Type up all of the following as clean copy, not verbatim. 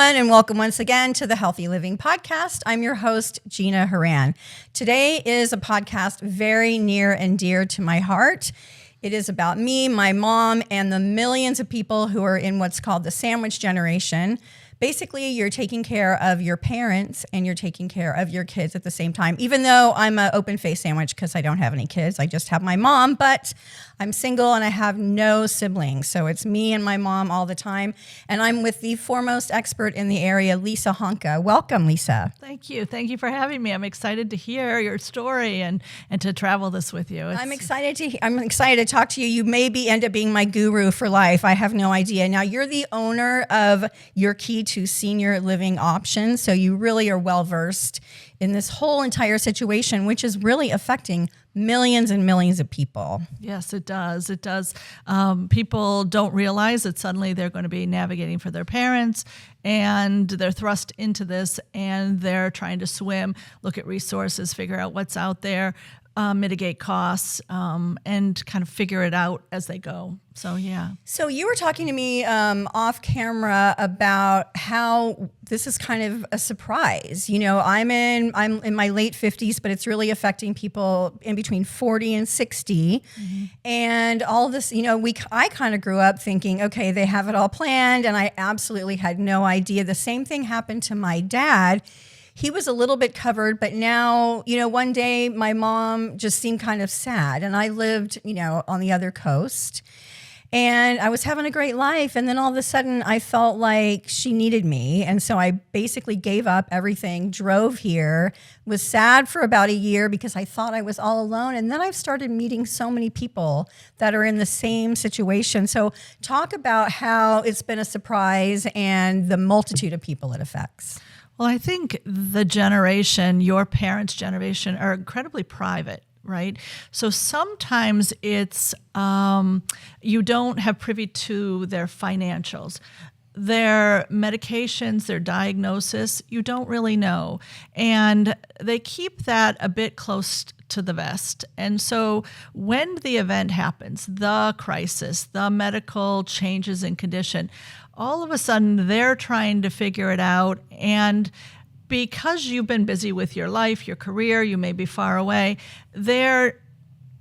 everyone, and welcome once again to the Healthy Living Podcast. I'm your host, Gina Horan. Today is a podcast very near and dear to my heart. It is about me, my mom, and the millions of people who are in what's called the sandwich generation. Basically, you're taking care of your parents and you're taking care of your kids at the same time. Even though I'm an open-faced sandwich because I don't have any kids, I just have my mom, but I'm single and I have no siblings. So it's me and my mom all the time. And I'm with the foremost expert in the area, Lisa Honka. Welcome, Lisa. Thank you. Thank you for having me. I'm excited to hear your story and to travel this with you. I'm excited to talk to you. You maybe end up being my guru for life. I have no idea. Now, you're the owner of Your Key to Senior Living Options. So you really are well-versed in this whole entire situation, which is really affecting millions and millions of people. Yes, it does. It does. People don't realize that suddenly they're going to be navigating for their parents and they're thrust into this and they're trying to swim, look at resources, figure out what's out there, mitigate costs, and kind of figure it out as they go. So, yeah. So you were talking to me off camera about how this is kind of a surprise. You know, I'm in my late 50s, but it's really affecting people in between 40 and 60. Mm-hmm. And all this, you know, I kind of grew up thinking, okay, they have it all planned. And I absolutely had no idea. The same thing happened to my dad. He was a little bit covered, but now, you know, one day my mom just seemed kind of sad. And I lived, you know, on the other coast. And I was having a great life. And then all of a sudden I felt like she needed me. And so I basically gave up everything, drove here, was sad for about a year because I thought I was all alone. And then I've started meeting so many people that are in the same situation. So talk about how it's been a surprise and the multitude of people it affects. Well, I think the generation, your parents' generation, are incredibly private. Right? So sometimes it's you don't have privy to their financials. Their medications, their diagnosis, you don't really know. And they keep that a bit close to the vest. And so when the event happens, the crisis, the medical changes in condition, all of a sudden they're trying to figure it out. And because you've been busy with your life, your career, you may be far away, they're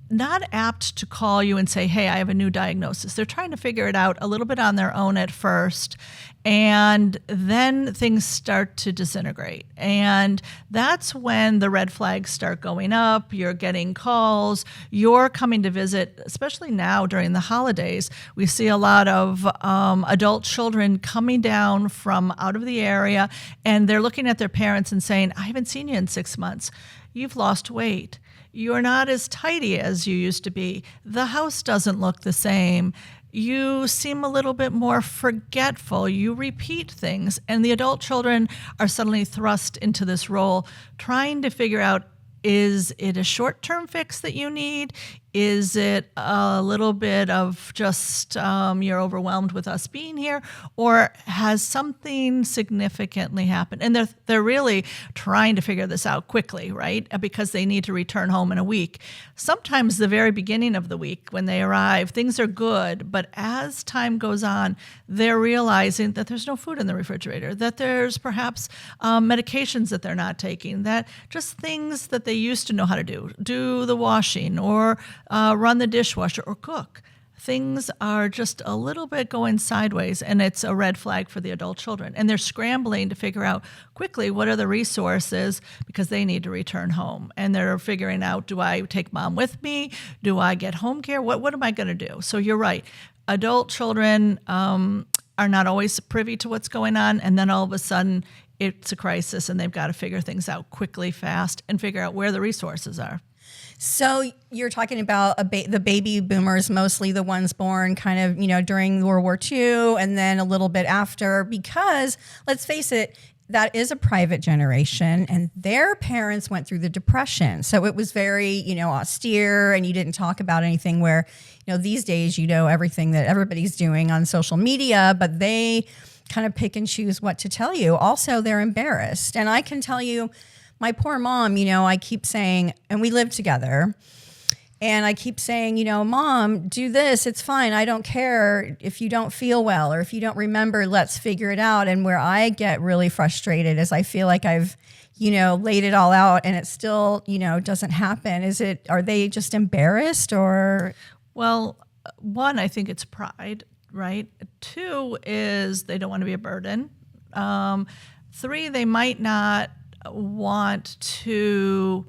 not apt to call you and say, hey, I have a new diagnosis. They're trying to figure it out a little bit on their own at first, and then things start to disintegrate. And that's when the red flags start going up. You're getting calls. You're coming to visit, especially now during the holidays. We see a lot of adult children coming down from out of the area, and they're looking at their parents and saying, I haven't seen you in 6 months. You've lost weight. You're not as tidy as you used to be. The house doesn't look the same. You seem a little bit more forgetful. You repeat things. And the adult children are suddenly thrust into this role, trying to figure out, is it a short-term fix that you need? Is it a little bit of just you're overwhelmed with us being here, or has something significantly happened? And they're really trying to figure this out quickly, right? Because they need to return home in a week. Sometimes the very beginning of the week when they arrive, things are good, but as time goes on, they're realizing that there's no food in the refrigerator, that there's perhaps medications that they're not taking, that just things that they used to know how to do the washing or run the dishwasher or cook. Things are just a little bit going sideways, and it's a red flag for the adult children. And they're scrambling to figure out quickly what are the resources because they need to return home. And they're figuring out, do I take mom with me? Do I get home care? What am I going to do? So you're right. Adult children are not always privy to what's going on, and then all of a sudden it's a crisis, and they've got to figure things out quickly, fast, and figure out where the resources are. So you're talking about the baby boomers, mostly the ones born kind of, you know, during World War II and then a little bit after, because let's face it, that is a private generation and their parents went through the Depression. So it was very, you know, austere, and you didn't talk about anything where, you know, these days, you know, everything that everybody's doing on social media, but they kind of pick and choose what to tell you. Also, they're embarrassed. And I can tell you, my poor mom, you know, I keep saying, and we live together, And I keep saying, Mom, do this. It's fine. I don't care if you don't feel well or if you don't remember, let's figure it out. And where I get really frustrated is I feel like I've, laid it all out and it still, doesn't happen. Are they just embarrassed or? Well, one, I think it's pride, right? Two is they don't want to be a burden. Three, they might not want to,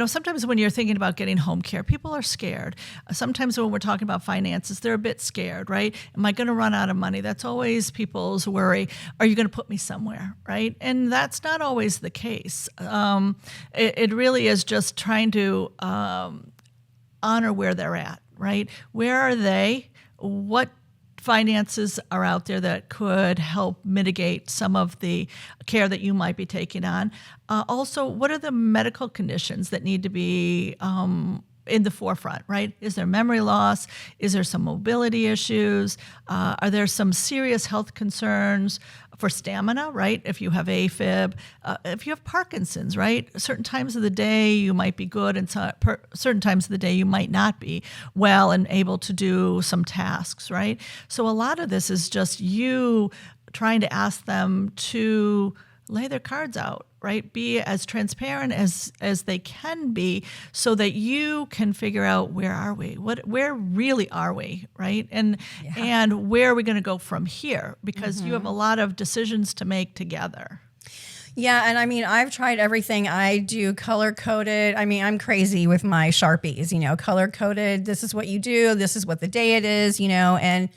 sometimes when you're thinking about getting home care, people are scared. Sometimes when we're talking about finances, they're a bit scared, right? Am I going to run out of money? That's always people's worry. Are you going to put me somewhere, right? And that's not always the case. It really is just trying to honor where they're at, right? Where are they? What finances are out there that could help mitigate some of the care that you might be taking on? Also, what are the medical conditions that need to be in the forefront, right? Is there memory loss? Is there some mobility issues? Are there some serious health concerns for stamina, right? If you have AFib, if you have Parkinson's, right? Certain times of the day you might be good and certain times of the day you might not be well and able to do some tasks, right? So a lot of this is just you trying to ask them to lay their cards out, right? Be as transparent as they can be so that you can figure out where are we? Where really are we, right? And where are we going to go from here? Because you have a lot of decisions to make together. Yeah, and I mean, I've tried everything. I do color-coded. I mean, I'm crazy with my Sharpies, color-coded. This is what you do. This is what the day it is, and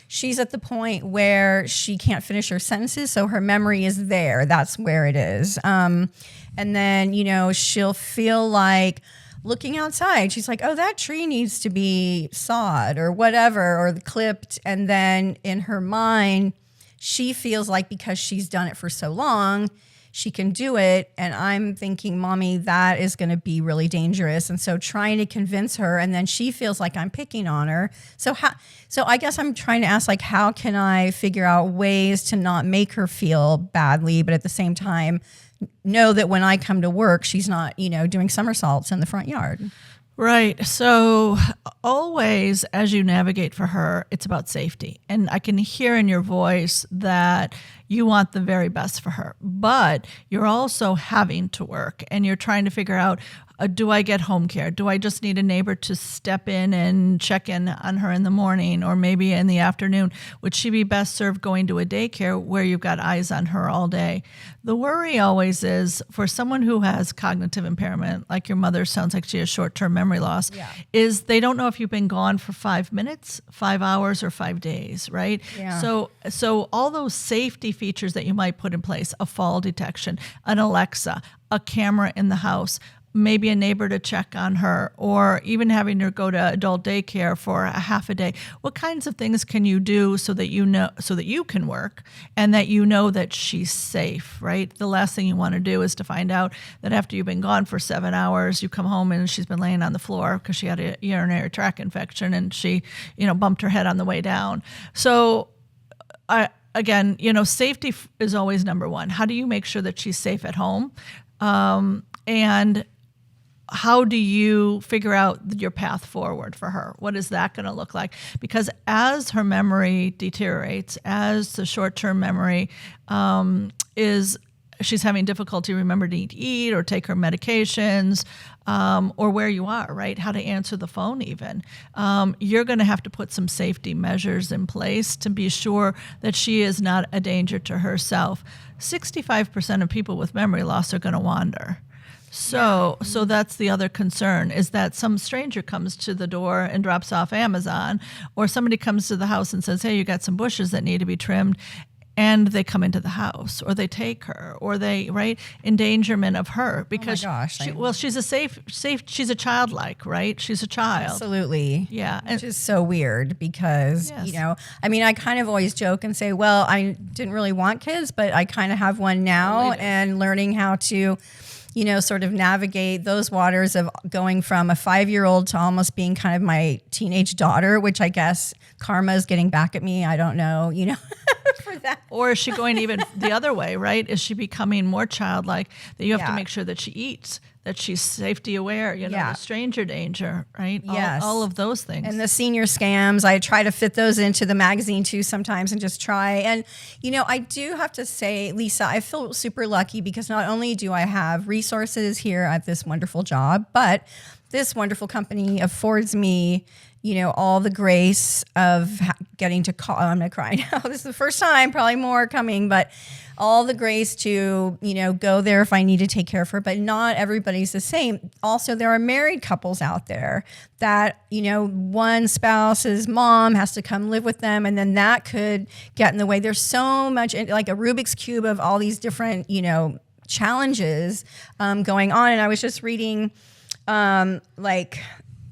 she's at the point where she can't finish her sentences, so her memory is there. That's where it is. And then, she'll feel like looking outside. She's like, oh, that tree needs to be sawed or whatever, or clipped. And then in her mind, she feels like because she's done it for so long, she can do it. And I'm thinking, Mommy, that is going to be really dangerous. And so trying to convince her, and then she feels like I'm picking on her. So I guess I'm trying to ask, like, how can I figure out ways to not make her feel badly, but at the same time know that when I come to work, she's not, doing somersaults in the front yard. Right. So always as you navigate for her, it's about safety. And I can hear in your voice that you want the very best for her, but you're also having to work and you're trying to figure out, do I get home care? Do I just need a neighbor to step in and check in on her in the morning or maybe in the afternoon? Would she be best served going to a daycare where you've got eyes on her all day? The worry always is for someone who has cognitive impairment, like your mother sounds like she has short-term memory loss, is they don't know if you've been gone for 5 minutes, 5 hours, or 5 days, right? Yeah. So all those safety features that you might put in place, a fall detection, an Alexa, a camera in the house, maybe a neighbor to check on her, or even having her go to adult daycare for a half a day. What kinds of things can you do so that you can work and that you know that she's safe, right? The last thing you want to do is to find out that after you've been gone for 7 hours, you come home and she's been laying on the floor because she had a urinary tract infection and she, bumped her head on the way down. So again, safety is always number one. How do you make sure that she's safe at home? And how do you figure out your path forward for her? What is that going to look like? Because as her memory deteriorates, as the short-term memory she's having difficulty remembering to eat or take her medications, or where you are, right? How to answer the phone even. You're going to have to put some safety measures in place to be sure that she is not a danger to herself. 65% of people with memory loss are going to wander. So that's the other concern, is that some stranger comes to the door and drops off Amazon, or somebody comes to the house and says, hey, you got some bushes that need to be trimmed, and they come into the house, or they take her, or they, right, endangerment of her because she's she's a childlike, right? She's a child. Absolutely. Yeah. Which is so weird because, I kind of always joke and say, well, I didn't really want kids, but I kind of have one now, and learning how to sort of navigate those waters of going from a 5-year-old to almost being kind of my teenage daughter, which I guess karma is getting back at me. I don't know, for that. Or is she going even the other way, right? Is she becoming more childlike that you have to Yeah. make sure that she eats, that she's safety aware, you know, Yeah. the stranger danger, right? Yes. All of those things. And the senior scams, I try to fit those into the magazine too sometimes and just try. And, you know, I do have to say, Lisa, I feel super lucky because not only do I have resources here at this wonderful job, but this wonderful company affords me, you know, all the grace of getting to call. I'm going to cry now. This is the first time, probably more coming, but all the grace to, you know, go there if I need to take care of her, but not everybody's the same. Also, there are married couples out there that, you know, one spouse's mom has to come live with them, and then that could get in the way. There's so much, like a Rubik's Cube of all these different, you know, challenges going on. And I was just reading like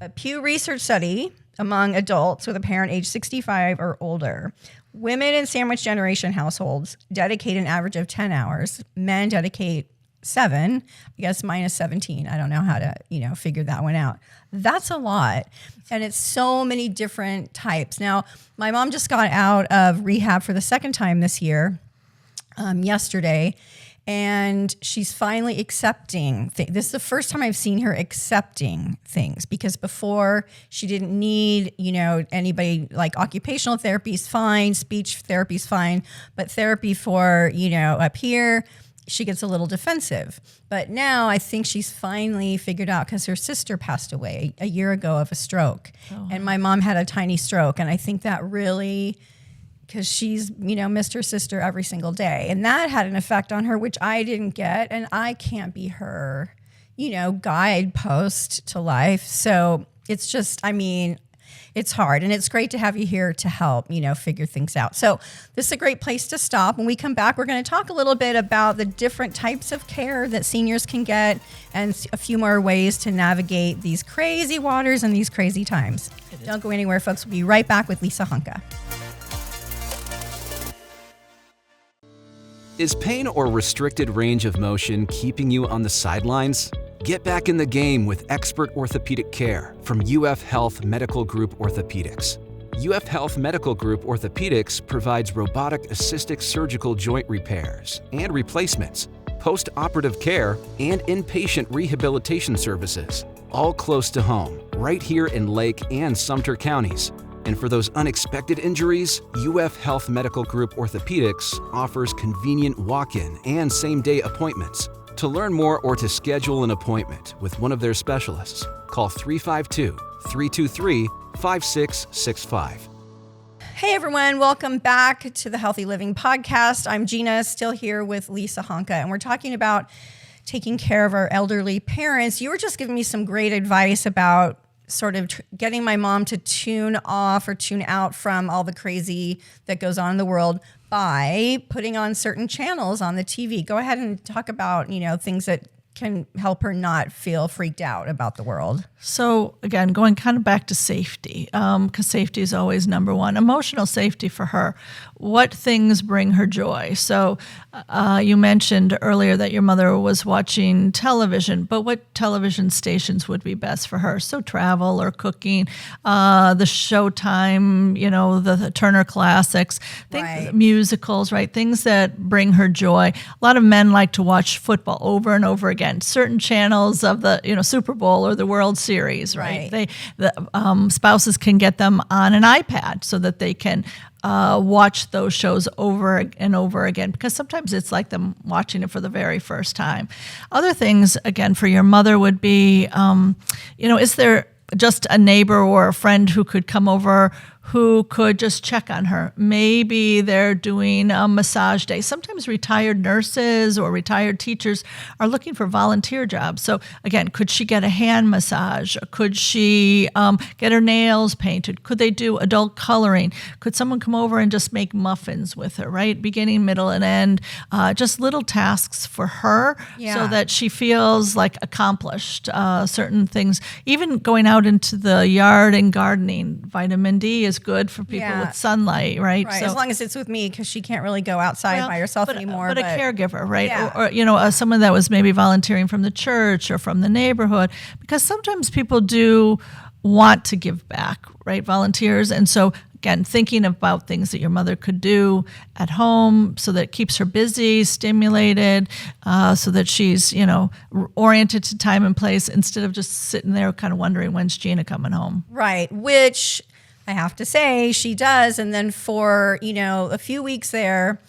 a Pew Research study among adults with a parent age 65 or older. Women in sandwich generation households dedicate an average of 10 hours. Men dedicate 7, I guess minus 17. I don't know how to, you know, figure that one out. That's a lot. And it's so many different types. Now, my mom just got out of rehab for the second time this year, yesterday. And she's finally accepting things. This is the first time I've seen her accepting things, because before she didn't need, you know, anybody. Like occupational therapy is fine, speech therapy is fine, but therapy for, you know, up here, she gets a little defensive. But now I think she's finally figured out, because her sister passed away a year ago of a stroke. And my mom had a tiny stroke. And I think that really, because she's, you know, missed her sister every single day. And that had an effect on her, which I didn't get. And I can't be her, you know, guidepost to life. So it's just, I mean, it's hard. And it's great to have you here to help, you know, figure things out. So this is a great place to stop. When we come back, we're going to talk a little bit about the different types of care that seniors can get and a few more ways to navigate these crazy waters and these crazy times. Don't go anywhere, folks. We'll be right back with Lisa Honka. Is pain or restricted range of motion keeping you on the sidelines? Get back in the game with expert orthopedic care from UF Health Medical Group Orthopedics. UF Health Medical Group Orthopedics provides robotic-assisted surgical joint repairs and replacements, post-operative care, and inpatient rehabilitation services, all close to home, right here in Lake and Sumter counties. And for those unexpected injuries, UF Health Medical Group Orthopedics offers convenient walk-in and same-day appointments. To learn more or to schedule an appointment with one of their specialists, call 352-323-5665. Hey everyone, welcome back to the Healthy Living Podcast. I'm Gina, still here with Lisa Honka, and we're talking about taking care of our elderly parents. You were just giving me some great advice about sort of getting my mom to tune off or tune out from all the crazy that goes on in the world by putting on certain channels on the TV. Go ahead and talk about, you know, things that can help her not feel freaked out about the world. So again, going kind of back to safety, because safety is always number one. Emotional safety for her. What things bring her joy? So you mentioned earlier that your mother was watching television, but what television stations would be best for her? So travel or cooking, the Showtime, you know, the Turner Classics, Right. musicals, right? Things that bring her joy. A lot of men like to watch football over and over again. Certain channels of the, you know, Super Bowl or the World Series, right? The spouses can get them on an iPad so that they can watch those shows over and over again, because sometimes it's like them watching it for the very first time. Other things, again, for your mother would be, you know, is there just a neighbor or a friend who could come over who could just check on her? Maybe they're doing a massage day. Sometimes retired nurses or retired teachers are looking for volunteer jobs. So again, could she get a hand massage? Could she get her nails painted? Could they do adult coloring? Could someone come over and just make muffins with her, right? Beginning, middle, and end. Just little tasks for her so that she feels like accomplished certain things. Even going out into the yard and gardening. Vitamin D is good for people with sunlight, right? Right, So, as long as it's with me, because she can't really go outside by herself anymore. But a caregiver, right? Yeah. Or you know, someone that was maybe volunteering from the church or from the neighborhood, because sometimes people do want to give back, right? Volunteers. And so again, thinking about things that your mother could do at home so that it keeps her busy, stimulated, so that she's, oriented to time and place instead of just sitting there kind of wondering when's Gina coming home. Right, which I have to say she does. And then for, a few weeks there,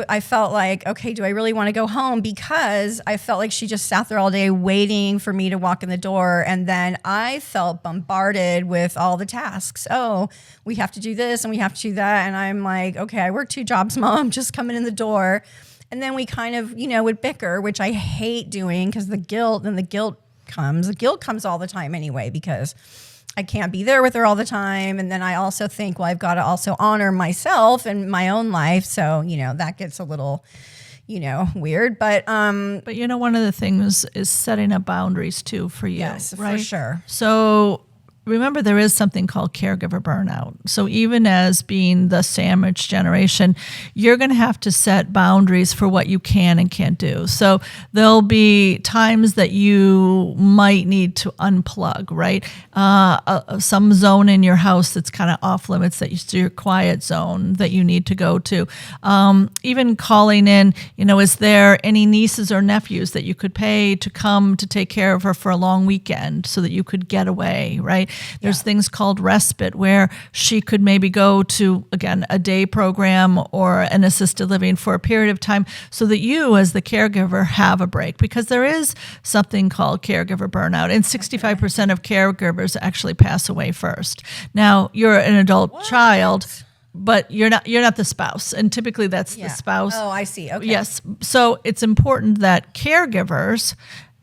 I felt like, okay, do I really want to go home? Because I felt like she just sat there all day waiting for me to walk in the door. And then I felt bombarded with all the tasks. Oh, we have to do this and we have to do that. And I'm like, okay, I work 2 jobs, Mom, just coming in the door. And then we kind of, would bicker, which I hate doing because the guilt comes. The guilt comes all the time anyway, because I can't be there with her all the time. And then I also think, well, I've got to also honor myself and my own life. So, that gets a little, weird. But one of the things is setting up boundaries too for you. Yes, right? for sure. So remember, there is something called caregiver burnout. So even as being the sandwich generation, you're going to have to set boundaries for what you can and can't do. So there'll be times that you might need to unplug, right? Some zone in your house that's kind of off limits, that's your quiet zone that you need to go to. Even calling in, is there any nieces or nephews that you could pay to come to take care of her for a long weekend so that you could get away, right? There's things called respite where she could maybe go to, again, a day program or an assisted living for a period of time so that you as the caregiver have a break, because there is something called caregiver burnout, and 65% of caregivers actually pass away first. Now, you're an adult child, but you're not the spouse, and typically that's the spouse. Oh, I see. Okay. Yes. So it's important that caregivers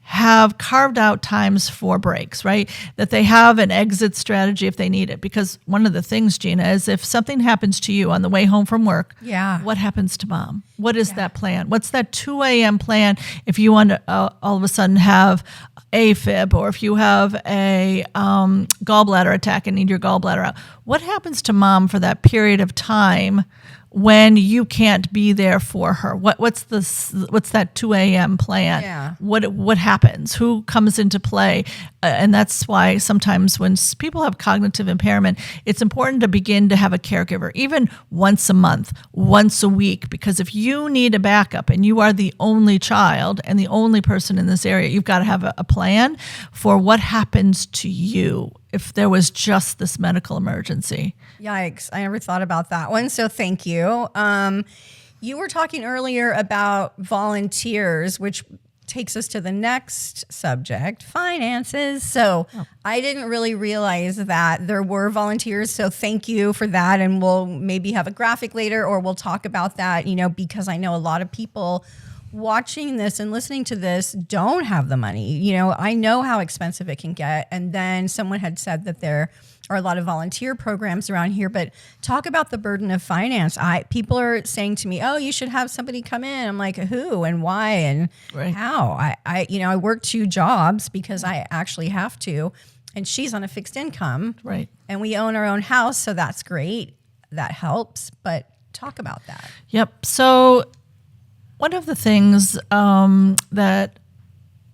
have carved out times for breaks, right? That they have an exit strategy if they need it. Because one of the things, Gina, is if something happens to you on the way home from work, what happens to Mom? What is that plan? What's that 2 a.m. plan if you want to all of a sudden have AFib, or if you have a gallbladder attack and need your gallbladder out? What happens to Mom for that period of time when you can't be there for her? What's that 2 a.m. plan? Yeah. What happens? Who comes into play? And that's why sometimes when people have cognitive impairment, it's important to begin to have a caregiver, even once a month, once a week, because if you need a backup and you are the only child and the only person in this area, you've got to have a plan for what happens to you if there was just this medical emergency. Yikes. I never thought about that one. So thank you. You were talking earlier about volunteers, which takes us to the next subject, finances. So I didn't really realize that there were volunteers. So thank you for that. And we'll maybe have a graphic later, or we'll talk about that, because I know a lot of people watching this and listening to this don't have the money. I know how expensive it can get. And then someone had said that there are a lot of volunteer programs around here, but talk about the burden of finance. People are saying to me, oh, you should have somebody come in. I'm like, who and why and how? I work 2 jobs because I actually have to, and she's on a fixed income. Right. And we own our own house. So that's great. That helps. But talk about that. Yep. So one of the things that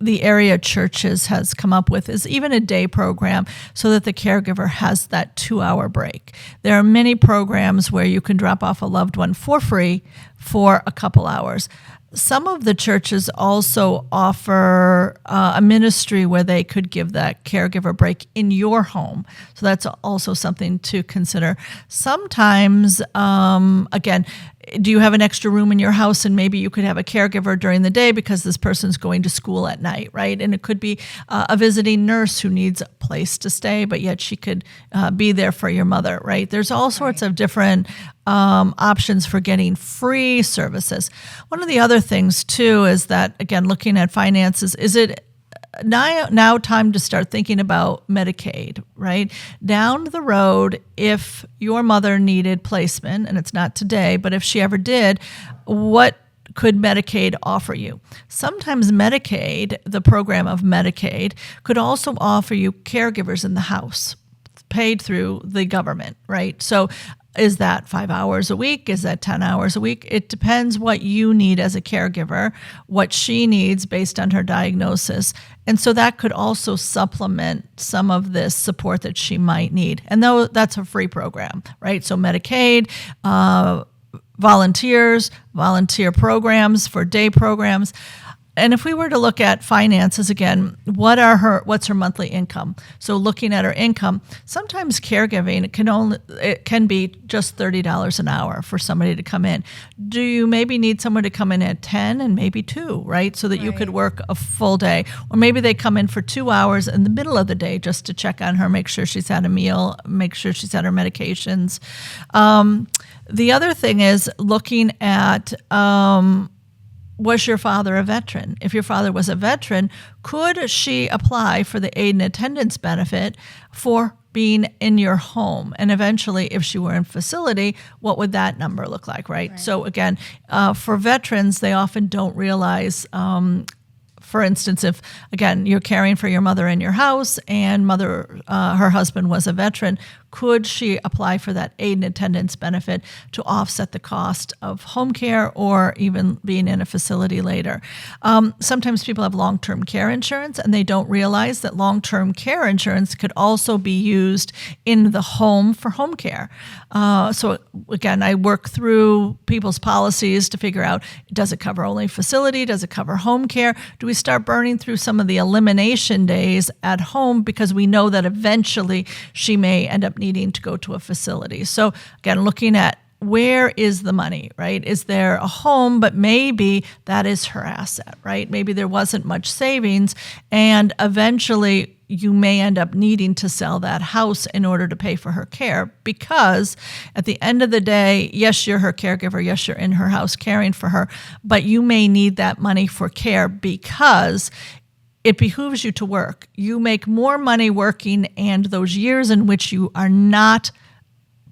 the area churches has come up with is even a day program so that the caregiver has that 2-hour break. There are many programs where you can drop off a loved one for free for a couple hours. Some of the churches also offer a ministry where they could give that caregiver break in your home. So that's also something to consider. Sometimes, again, do you have an extra room in your house and maybe you could have a caregiver during the day because this person's going to school at night, right? And it could be a visiting nurse who needs a place to stay, but yet she could be there for your mother, right? There's all sorts of different options for getting free services. One of the other things too is that, again, looking at finances, is it now time to start thinking about Medicaid, right? Down the road, if your mother needed placement, and it's not today, but if she ever did, what could Medicaid offer you? Sometimes Medicaid, the program of Medicaid, could also offer you caregivers in the house, paid through the government, right? So Is that 5 hours a week? Is that 10 hours a week? It depends what you need as a caregiver, what she needs based on her diagnosis. And so that could also supplement some of this support that she might need. And though that's a free program, right? So Medicaid, volunteer programs for day programs. And if we were to look at finances again, what's her monthly income? So looking at her income, sometimes caregiving it can be just $30 an hour for somebody to come in. Do you maybe need someone to come in at 10 and maybe 2, right? So that you could work a full day. Or maybe they come in for 2 hours in the middle of the day just to check on her, make sure she's had a meal, make sure she's had her medications. The other thing is looking at, was your father a veteran? If your father was a veteran, could she apply for the aid and attendance benefit for being in your home? And eventually, if she were in facility, what would that number look like, right? So again, for veterans, they often don't realize, for instance, if, again, you're caring for your mother in your house and her husband was a veteran, could she apply for that aid and attendance benefit to offset the cost of home care or even being in a facility later? Sometimes people have long-term care insurance and they don't realize that long-term care insurance could also be used in the home for home care. So again, I work through people's policies to figure out, does it cover only facility? Does it cover home care? Do we start burning through some of the elimination days at home because we know that eventually she may end up needing to go to a facility? So again, looking at where is the money, right? Is there a home, but maybe that is her asset, right? Maybe there wasn't much savings, and eventually you may end up needing to sell that house in order to pay for her care, because at the end of the day, yes, you're her caregiver, yes, you're in her house caring for her, but you may need that money for care because it behooves you to work. You make more money working, and those years in which you are not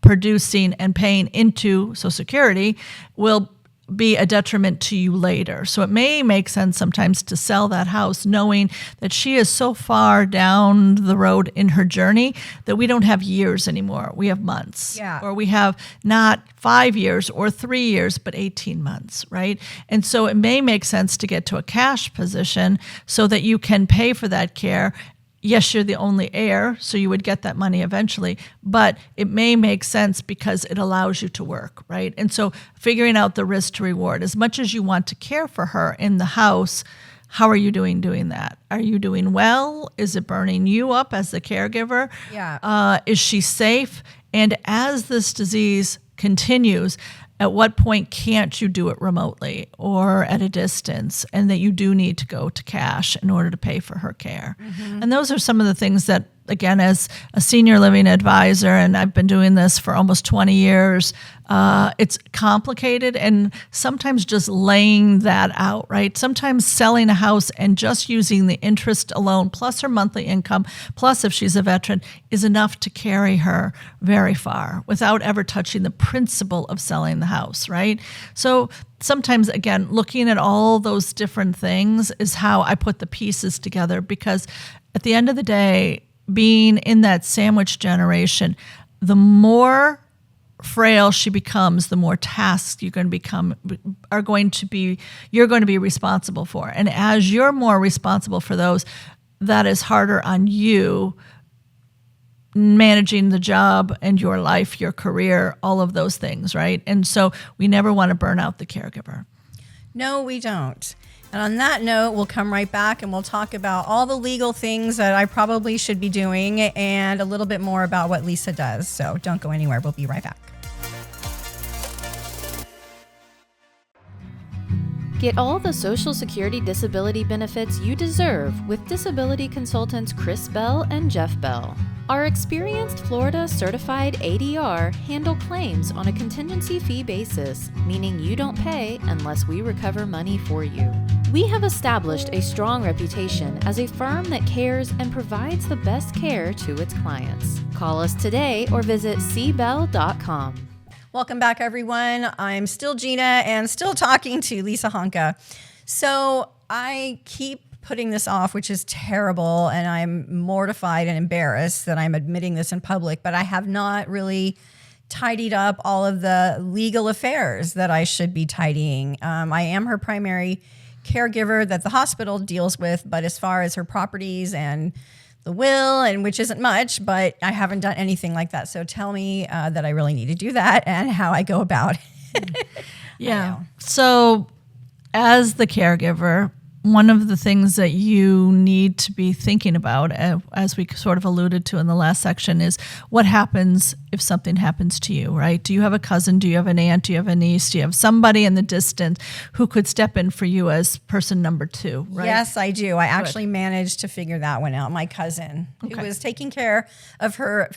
producing and paying into Social Security will be a detriment to you later. So it may make sense sometimes to sell that house knowing that she is so far down the road in her journey that we don't have years anymore. We have months. Yeah. Or we have not 5 years or 3 years, but 18 months, right? And so it may make sense to get to a cash position so that you can pay for that care. Yes, you're the only heir, so you would get that money eventually, but it may make sense because it allows you to work, right? And so figuring out the risk to reward, as much as you want to care for her in the house, how are you doing that? Are you doing well? Is it burning you up as the caregiver? Yeah. Is she safe? And as this disease continues, at what point can't you do it remotely or at a distance, and that you do need to go to cash in order to pay for her care? Mm-hmm. And those are some of the things that, again, as a senior living advisor, and I've been doing this for almost 20 years, it's complicated, and sometimes just laying that out, right? Sometimes selling a house and just using the interest alone, plus her monthly income, plus if she's a veteran, is enough to carry her very far without ever touching the principle of selling the house, right? So sometimes, again, looking at all those different things is how I put the pieces together, because at the end of the day, being in that sandwich generation, the more frail she becomes, the more tasks you're going to be responsible for. And as you're more responsible for those, that is harder on you, managing the job and your life, your career, all of those things, right? And so we never want to burn out the caregiver. No, we don't. And on that note, we'll come right back and we'll talk about all the legal things that I probably should be doing and a little bit more about what Lisa does. So don't go anywhere. We'll be right back. Get all the Social Security disability benefits you deserve with disability consultants Chris Bell and Jeff Bell. Our experienced Florida certified ADR handle claims on a contingency fee basis, meaning you don't pay unless we recover money for you. We have established a strong reputation as a firm that cares and provides the best care to its clients. Call us today or visit cbell.com. Welcome back, everyone. I'm still Gina and still talking to Lisa Honka. So I keep putting this off, which is terrible, and I'm mortified and embarrassed that I'm admitting this in public, but I have not really tidied up all of the legal affairs that I should be tidying. I am her primary caregiver that the hospital deals with, but as far as her properties and the will, and which isn't much, but I haven't done anything like that. So tell me that I really need to do that and how I go about it. Yeah. So as the caregiver, one of the things that you need to be thinking about, as we sort of alluded to in the last section, is what happens if something happens to you, right? Do you have a cousin? Do you have an aunt? Do you have a niece? Do you have somebody in the distance who could step in for you as person number 2, right? Yes, I do. I actually managed to figure that one out. My cousin, who was taking care of her,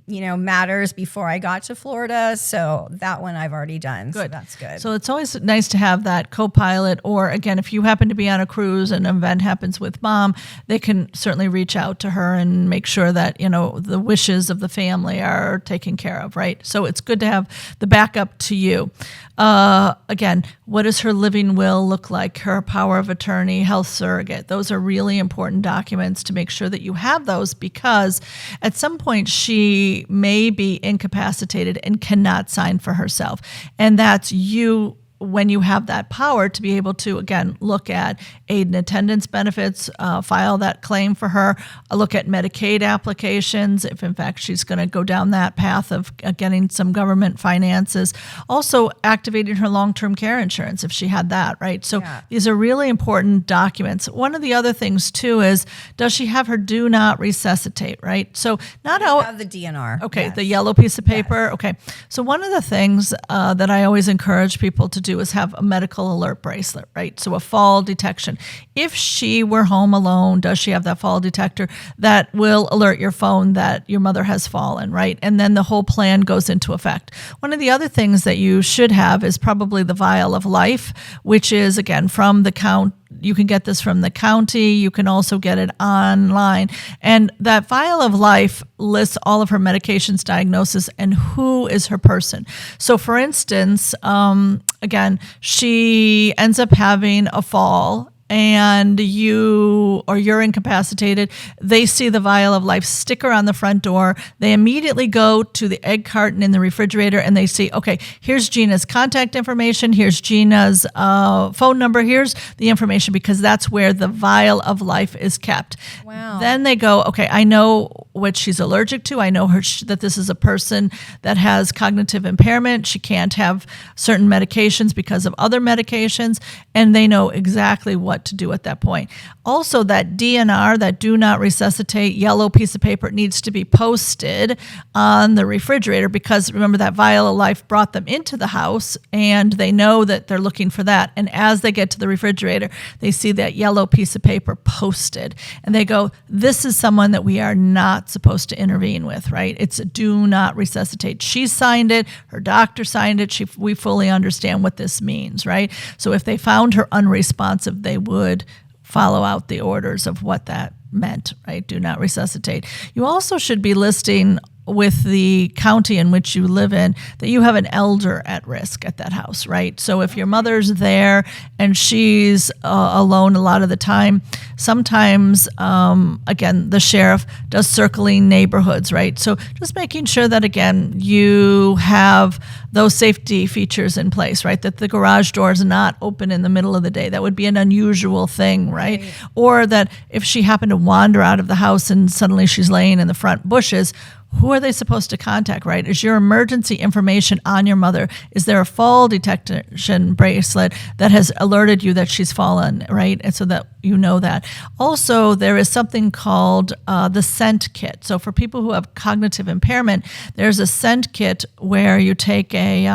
matters before I got to Florida. So that one I've already done. Good. So that's good. So it's always nice to have that co-pilot, or again, if you happen to be on a cruise and an event happens with mom, they can certainly reach out to her and make sure that, the wishes of the family are taken care of, right? So it's good to have the backup to you. Again, what does her living will look like? Her power of attorney, health surrogate. Those are really important documents to make sure that you have those, because at some point she may be incapacitated and cannot sign for herself. And that's you, when you have that power, to be able to, again, look at aid and attendance benefits, file that claim for her, look at Medicaid applications, if in fact she's going to go down that path of getting some government finances. Also activating her long-term care insurance if she had that, right? So these are really important documents. One of the other things too is, does she have her do not resuscitate, right? So not I have the DNR. Okay, Yes. the yellow piece of paper. Yes. Okay, so one of the things that I always encourage people to do is have a medical alert bracelet, right? So a fall detection. If she were home alone, does she have that fall detector that will alert your phone that your mother has fallen, right? And then the whole plan goes into effect. One of the other things that you should have is probably the vial of life, which is, again, from the count. You can get this from the county. You can also get it online. And that vial of life lists all of her medications, diagnosis, and who is her person. So for instance, again, she ends up having a fall and you're incapacitated, they see the vial of life sticker on the front door. They immediately go to the egg carton in the refrigerator and they see, okay, here's Gina's contact information, here's Gina's phone number, here's the information, because that's where the vial of life is kept. Wow. Then they go, okay, I know what she's allergic to. I know that this is a person that has cognitive impairment. She can't have certain medications because of other medications, and they know exactly what to do at that point. Also, that DNR, that do not resuscitate yellow piece of paper, needs to be posted on the refrigerator, because remember, that vial of life brought them into the house and they know that they're looking for that. And as they get to the refrigerator, they see that yellow piece of paper posted and they go, this is someone that we are not supposed to intervene with, right? It's a do not resuscitate. She signed it, her doctor signed it. We fully understand what this means, right? So if they found her unresponsive, they would follow out the orders of what that meant, right? Do not resuscitate. You also should be listing with the county in which you live in that you have an elder at risk at that house, right? So if your mother's there and she's alone a lot of the time, sometimes, again, the sheriff does circling neighborhoods, right? So just making sure that, again, you have those safety features in place, right? That the garage door is not open in the middle of the day. That would be an unusual thing, right? Or that if she happened to wander out of the house and suddenly she's laying in the front bushes, who are they supposed to contact, right? Is your emergency information on your mother? Is there a fall detection bracelet that has alerted you that she's fallen, right? And so that you know that. Also, there is something called the scent kit. So for people who have cognitive impairment, there's a scent kit where you take a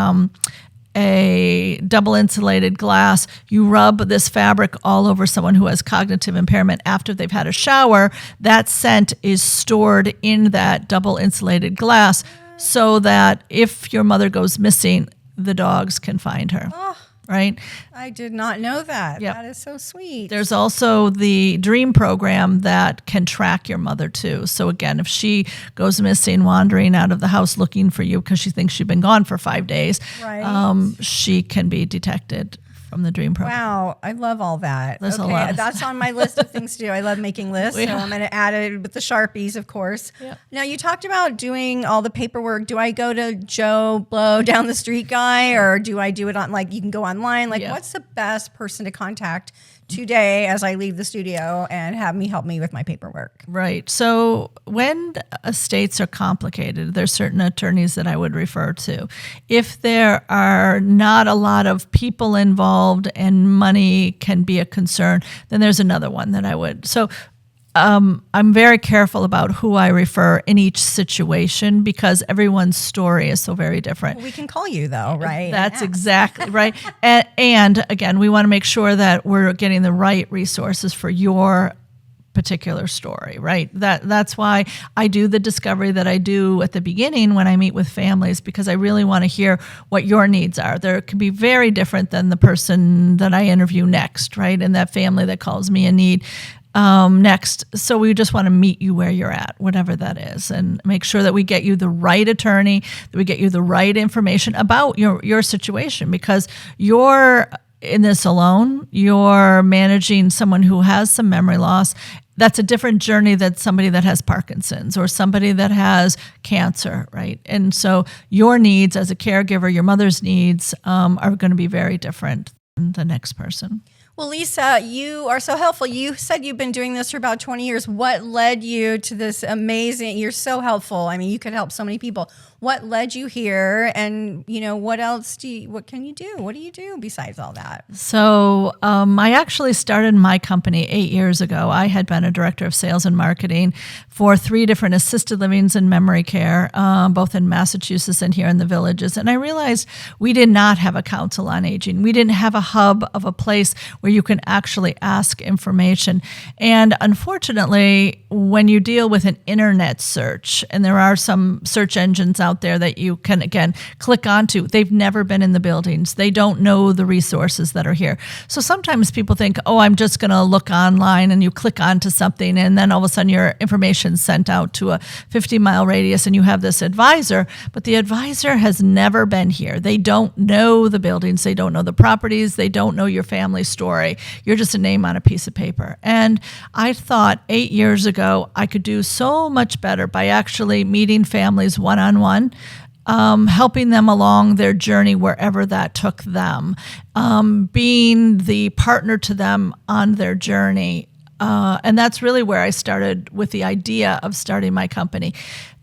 double insulated glass, you rub this fabric all over someone who has cognitive impairment after they've had a shower. That scent is stored in that double insulated glass so that if your mother goes missing, the dogs can find her. Right? I did not know that. Yep. That is so sweet. There's also the DREAM program that can track your mother too. So again, if she goes missing, wandering out of the house looking for you because she thinks you've been gone for 5 days, Right. She can be detected from the DREAM program. Wow, I love all that. There's a okay, lot of- that's on my list of things to do. I love making lists, so I'm going to add it with the Sharpies, of course. Yep. Now, you talked about doing all the paperwork. Do I go to Joe Blow down the street guy, or do I do it on, like, you can go online? Like, Yeah. what's the best person to contact today as I leave the studio and have me help me with my paperwork? Right. So when estates are complicated, there's certain attorneys that I would refer to. If there are not a lot of people involved and money can be a concern, then there's another one that I would. So I'm very careful about who I refer in each situation because everyone's story is so very different. Well, we can call you, though, right? That's exactly right. And again, we want to make sure that we're getting the right resources for your particular story, right? That's why I do the discovery that I do at the beginning when I meet with families, because I really want to hear what your needs are. There can be very different than the person that I interview next, right? And that family that calls me in need next. So we just want to meet you where you're at, whatever that is, and make sure that we get you the right attorney, that we get you the right information about your situation, because you're in this alone. You're managing someone who has some memory loss. That's a different journey than somebody that has Parkinson's or somebody that has cancer, right? And so your needs as a caregiver, your mother's needs are going to be very different than the next person. Well, Lisa, you are so helpful. You said you've been doing this for about 20 years. What led you to this amazing, you're so helpful. I mean, you could help so many people. What led you here? And, what else what can you do? What do you do besides all that? So I actually started my company 8 years ago. I had been a director of sales and marketing for 3 different assisted livings and memory care, both in Massachusetts and here in the Villages. And I realized we did not have a council on aging. We didn't have a hub of a place where you can actually ask information. And unfortunately, when you deal with an internet search, and there are some search engines out there that you can, again, click onto, they've never been in the buildings. They don't know the resources that are here. So sometimes people think, oh, I'm just going to look online, and you click onto something, and then all of a sudden your information's sent out to a 50-mile radius, and you have this advisor, but the advisor has never been here. They don't know the buildings. They don't know the properties. They don't know your family story. You're just a name on a piece of paper. And I thought 8 years ago I could do so much better by actually meeting families one-on-one, helping them along their journey wherever that took them, being the partner to them on their journey. And that's really where I started with the idea of starting my company.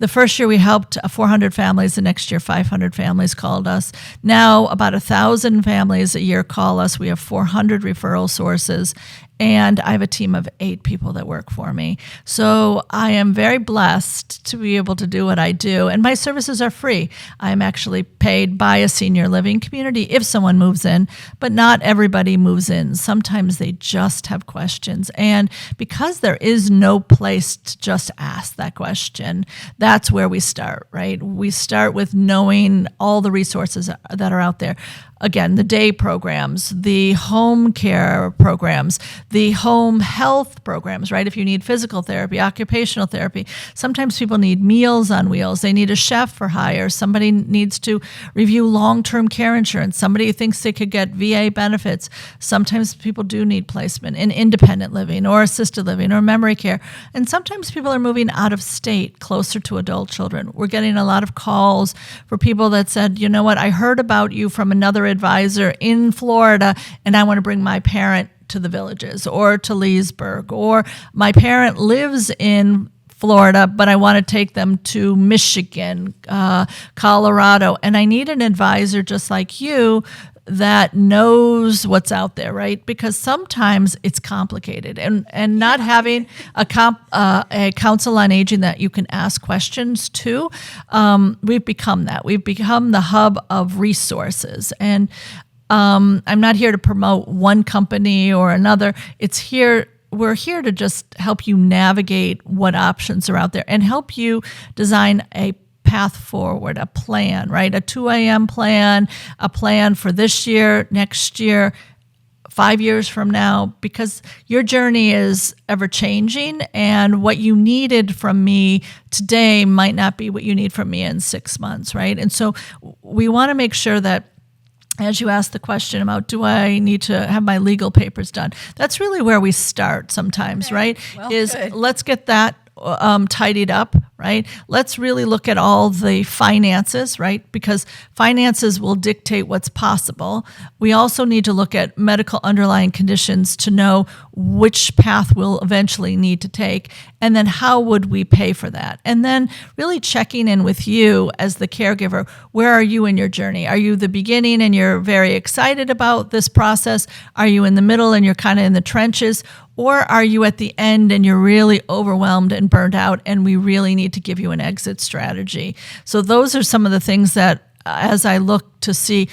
The first year we helped 400 families. The next year, 500 families called us. Now about 1,000 families a year call us. We have 400 referral sources. And I have a team of 8 people that work for me. So I am very blessed to be able to do what I do. And my services are free. I'm actually paid by a senior living community if someone moves in, but not everybody moves in. Sometimes they just have questions. And because there is no place to just ask that question, that's where we start, right? We start with knowing all the resources that are out there. Again, the day programs, the home care programs, the home health programs, right? If you need physical therapy, occupational therapy, sometimes people need Meals on Wheels. They need a chef for hire. Somebody needs to review long-term care insurance. Somebody thinks they could get VA benefits. Sometimes people do need placement in independent living or assisted living or memory care. And sometimes people are moving out of state, closer to adult children. We're getting a lot of calls for people that said, you know what, I heard about you from another advisor in Florida, and I want to bring my parent to the Villages or to Leesburg, or my parent lives in Florida, but I want to take them to Michigan, Colorado, and I need an advisor just like you that knows what's out there, right? Because sometimes it's complicated, and not having a council on aging that you can ask questions to, we've become that. We've become the hub of resources, and I'm not here to promote one company or another. We're here to just help you navigate what options are out there and help you design a path forward, a plan, right? A 2 a.m. plan, a plan for this year, next year, 5 years from now, because your journey is ever changing, and what you needed from me today might not be what you need from me in 6 months, right? And so we want to make sure that as you ask the question about, do I need to have my legal papers done? That's really where we start sometimes, right? Well, is good. let's get that tidied up, right? Let's really look at all the finances, right? Because finances will dictate what's possible. We also need to look at medical underlying conditions to know which path we'll eventually need to take, and then how would we pay for that? And then really checking in with you as the caregiver. Where are you in your journey? Are you the beginning and you're very excited about this process? Are you in the middle and you're kind of in the trenches? Or are you at the end and you're really overwhelmed and burned out and we really need to give you an exit strategy? So those are some of the things that, as I look to see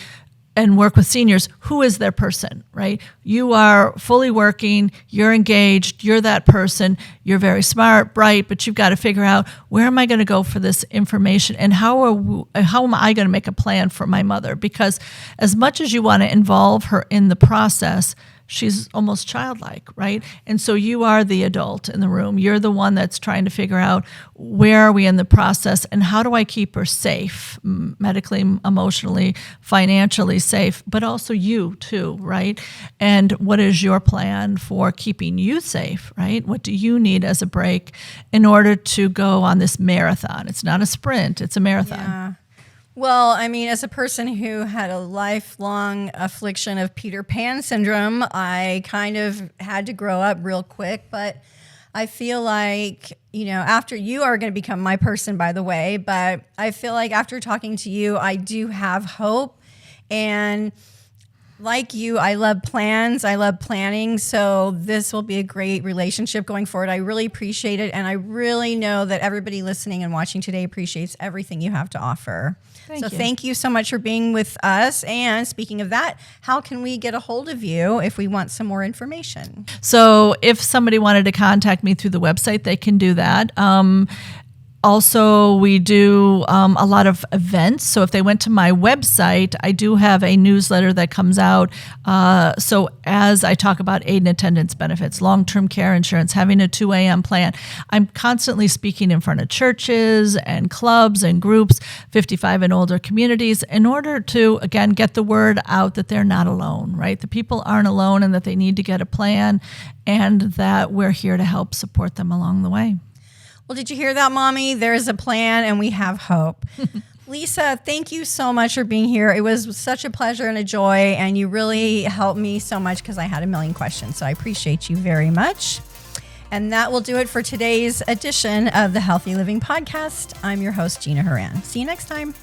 and work with seniors, who is their person, right? You are fully working, you're engaged, you're that person, you're very smart, bright, but you've got to figure out, where am I going to go for this information, and how am I going to make a plan for my mother? Because as much as you want to involve her in the process, she's almost childlike, right? And so you are the adult in the room. You're the one that's trying to figure out, where are we in the process and how do I keep her safe, medically, emotionally, financially safe, but also you too, right? And what is your plan for keeping you safe, right? What do you need as a break in order to go on this marathon? It's not a sprint, it's a marathon. Yeah. Well, I mean, as a person who had a lifelong affliction of Peter Pan syndrome, I kind of had to grow up real quick. But I feel like, after you are going to become my person, by the way, but I feel like after talking to you, I do have hope. And like you, I love plans. I love planning. So this will be a great relationship going forward. I really appreciate it. And I really know that everybody listening and watching today appreciates everything you have to offer. Thank you so much for being with us. And speaking of that, how can we get a hold of you if we want some more information? So if somebody wanted to contact me through the website, they can do that. Also, we do a lot of events. So if they went to my website, I do have a newsletter that comes out. So as I talk about aid and attendance benefits, long-term care insurance, having a 2 a.m. plan, I'm constantly speaking in front of churches and clubs and groups, 55 and older communities, in order to, again, get the word out that they're not alone, right? The people aren't alone and that they need to get a plan and that we're here to help support them along the way. Well, did you hear that, Mommy? There's a plan and we have hope. Lisa, thank you so much for being here. It was such a pleasure and a joy, and you really helped me so much because I had a million questions. So I appreciate you very much. And that will do it for today's edition of the Healthy Living Podcast. I'm your host, Gina Horan. See you next time.